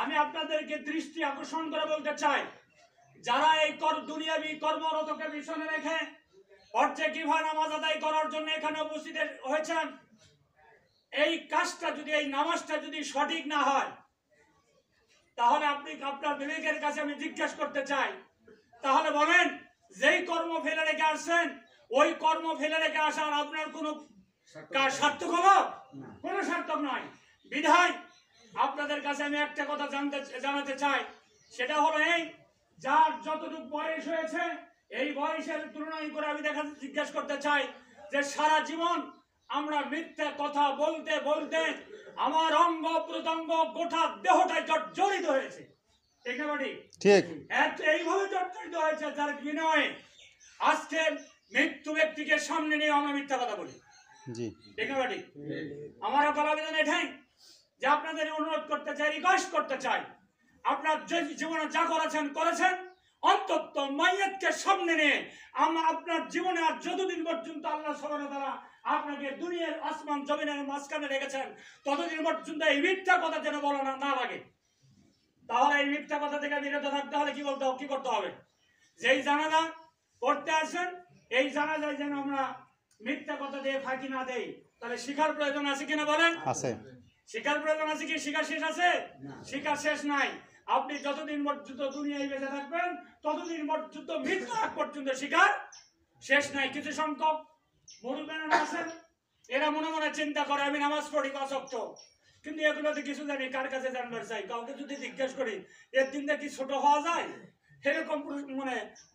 আমি আপনাদেরকে দৃষ্টি আকর্ষণ করে বলতে চাই, যারা এই দুনিয়াবি কর্মরতকে পিছনে রেখে অর্থে কিভাবে নামাজ আদায় করার জন্য এখানে উপস্থিত হয়েছেন, এই কাজটা যদি, এই নামাজটা যদি সঠিক না হয়, তাহলে আপনি আপনার বিবেকের কাছে আমি জিজ্ঞেস করতে চাই, তাহলে বলেন যেই কর্ম ফেলে রেখে আসছেন, ওই কর্ম ফেলে রেখে আসার আপনার কোনো সার্থক হলো? কোনো সার্থক নয়। বিধায় আপনাদের কাছে আমি একটা কথা জানাতে চাই, সেটা হলো এই, যার যতটুকু বয়স হয়েছে এই বয়সের তুলনায় করে আমি জিজ্ঞেস করতে চাই যে সারা জীবন আমরা মিথ্যা কথা বলতে বলতে আমার অঙ্গ প্রত্যঙ্গ গোটা দেহটাই জড়িত হয়েছে। ঠিক না বাড়ি? ঠিক। এইভাবে জর্জরিত হয়েছে যার বিনয়ে আজকে মৃত্যু ব্যক্তিকে সামনে নিয়ে আমরা মিথ্যা কথা বলি। ঠিক না বাড়ি? আমার আবেদন এটাই যে আপনাদের অনুরোধ করতে চাই, রিকোয়েস্ট করতে চাই, আপনার যে জীবনে যা করেছেন অন্তত মাইয়াতকে সামনে নিয়ে আপনার জীবনে আর যতদিন পর্যন্ত আল্লাহ সুবহানাহু ওয়া তাআলা আপনাকে দুনিয়ার আসমান জমিনের মাঝখানে রেখেছেন, ততদিন পর্যন্ত এই মিথ্যা কথা যেন বলা না লাগে। তাহলে এই মিথ্যা কথা থেকে বিরত থাকতে হলে কি করতে হবে? যেই জানাজা করতে আসেন, এই জানাজায় যেন আমরা মিথ্যা কথা দিয়ে ফাঁকি না দেই। তাহলে শিখার প্রয়োজন আছে কিনা বলেন? আছে। শিখার প্রয়োজন আছে কি? শিখা শেষ আছে? শিখা শেষ নাই। আপনি যতদিন পর্যন্ত দুনিয়ায় বেঁচে থাকবেন ততদিন পর্যন্ত মৃত্যু আগ পর্যন্ত শিখার শেষ নাই। কিছু সংখ্যক মুরব্বিয়ান আছেন, এরা মনে মনে চিন্তা করে আমি নামাজ পড়ি 5 ওয়াক্ত, কিন্তু এগুলোতে কিছু জানি, কার কাছে জানবার চাই? কাউকে যদি জিজ্ঞেস করি এর দিনটা কি ছোট হওয়া যায়, এরকম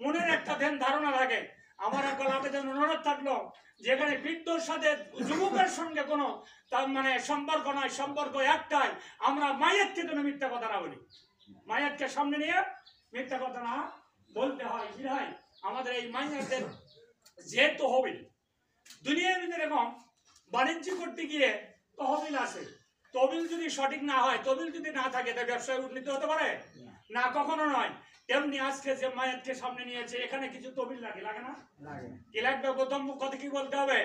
মনের একটা ধারণা লাগে। আমার একটা আবেদন, অনুরোধ থাকলো, যেখানে বৃদ্ধর সাথে যুবকের সঙ্গে কোনো সম্পর্ক নয়, সম্পর্ক একটাই, আমরা মায়েরকে যেন মিথ্যা কথা না বলি, মায়েরকে সামনে নিয়ে মিথ্যা কথা না বলতে হয়। বিধায় আমাদের এই মায়েরদের যেহেতু হবে দুনিয়ার ভিতরে এরকম বাণিজ্য করতে গিয়ে তহবিল আছে, তহবিল যদি সঠিক না হয়, তহবিল যদি না থাকে, তা ব্যবসায় উন্নতি হতে পারে না? কখনো নয়। তেমনি আজকে যে মায়েরকে সামনে নিয়েছে, এখানে কিছু তহবিল লাগে না? কি লাগবে? প্রথম কথা কি বলতে হবে?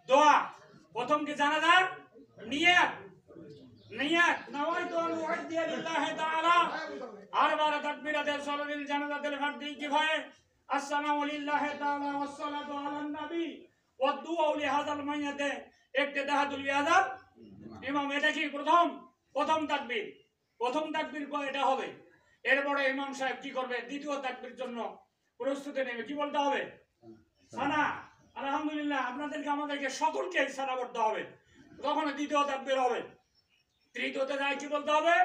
দোয়া। প্রথম কি জানাজার নিয়ত, নাওয়াইতু আন উআদ্দিয়া লিল্লাহি তাআলা আরবা'a তাকবীরাতে সালাতিল জানাজাতিল ফারদি কিফায়ে আসসালামু লিল্লাহি তাআলা ওয়াস সালাতু আলান নবী ওয়াদ দুআ লিহাযাল মাইয়াতে ইক্তিদাহাতুল বিহাযাল ইমাম। এটা কি প্রথম তাকবীর? প্রথম তাকবীর এটা হবে। এরপরে ইমাম সাহেব কি করবে? দ্বিতীয় তাকবীর জন্য প্রস্তুতি নেবে। কি বলতে হবে? সানা। আলহামদুলিল্লাহ, আপনাদেরকে আমাদেরকে সকলকে সানা করতে হবে। তখন দ্বিতীয় তাকবীর হবে। তৃতীয়তে যায় কি বলতে হবে?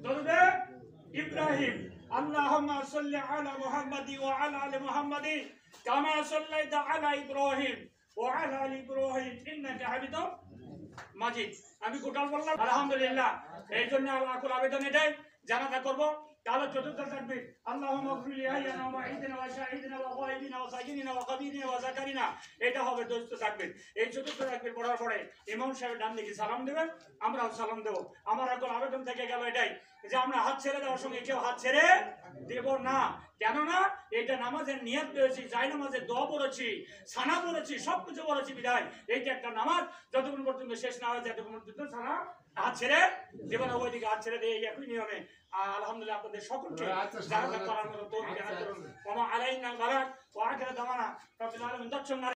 দরুদে ইব্রাহিম। আল্লাহুম্মা সাল্লি আলা মুহাম্মাদি ওয়া আলা আলি মুহাম্মাদি কামা সাল্লাইতা আলা ইব্রাহিম ওয়া আলা আলি ইব্রাহিম ইন্নাকা হামিদুম মাজিদ। আমি কোটাল বললাম আলহামদুলিল্লাহ। এই জন্য আল্লাহর আবেদন এটাই, জানাজা করব। তাহলে চতুর্থ তাকবীর আল্লাহুম্মা গফির লি হাইয়িনা ওয়া মাইয়িতিনা ওয়া শাহিদিনা ওয়া গায়িবিনা ওয়া সাকিনিনা ওয়া কাবীরিনা ওয়া যাকারিনা। এটা হবে চতুর্থ তাকবীর। এই চতুর্থ তাকবীর পড়ার পরে ইমাম সাহেব ডান দিকে সালাম দিবেন, আমরাও সালাম দেব। আমার এখন আবেদন থেকে গেল এটাই যে আমরা হাত ছেড়ে দেওয়ার সঙ্গে কেউ হাত ছেড়ে দেব না। কেননা এটা নামাজের নিয়ত পেয়েছি, যাই নামাজে দোয়া পড়েছি, সানা পড়েছি, সবকিছু পড়েছি। বিধায় এইটা একটা নামাজ, যতক্ষণ পর্যন্ত শেষ না হয়েছে ততক্ষণ পর্যন্ত সানা হাত ছেড়ে দেব না। ওইদিকে হাত ছেড়ে দিয়ে একই নিয়মে আলহামদুলিল্লাহ আপনাদের সকলকে জানাজা করার মতো তৌফিক দান করুন। ওয়া মা আলাইনা আল বালাগ ওয়া আখিরু দাওয়ানা রাব্বিল আলামিন।